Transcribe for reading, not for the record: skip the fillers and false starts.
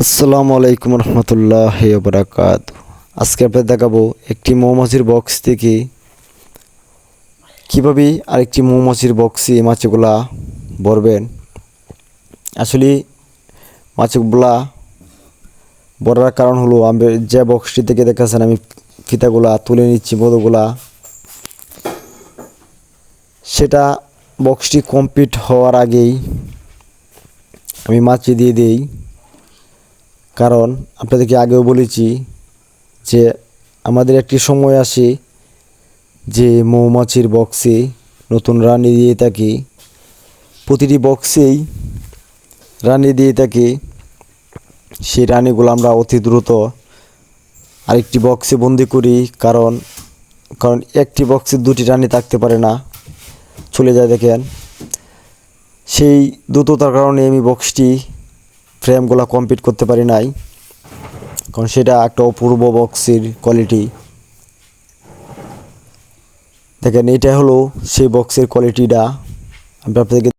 আসসালামু আলাইকুম রহমতুল্লাহি ওয়া বারাকাতুহু। আজকে আপনাদের দেখাবো একটি মৌমাছির বক্স থেকে কীভাবে আরেকটি মৌমাছির বক্সে মাছিগুলা ভরবেন। আসলে মাছিগুলা ভরার কারণ হলো আমি যে বক্সটি থেকে দেখাচ্ছেন আমি ফিতাগুলা তুলে নিচ্ছি মধুগুলা, সেটা বক্সটি কমপ্লিট হওয়ার আগেই আমি মাছি দিয়ে দিই। কারণ আপনাদেরকে আগেও বলেছি যে আমাদের একটি সময় আসে যে মৌমাছির বক্সে নতুন রানী দিয়ে থাকি, প্রতিটি বক্সেই রানী দিয়ে থাকি। সেই রানীগুলো আমরা অতি দ্রুত আরেকটি বক্সে বন্দি করি, কারণ একটি বক্সে দুটি রানী থাকতে পারে না, চলে যায়। দেখেন, সেই দ্রুততার কারণে আমি বক্সটি ফ্রেমগুলো কমপ্লিট করতে পারি নাই, কারণ সেটা একটা অপূর্ব বক্সের কোয়ালিটি। দেখেন, এটা হলো সেই বক্সের কোয়ালিটিটা। আমি আপনাদেরকে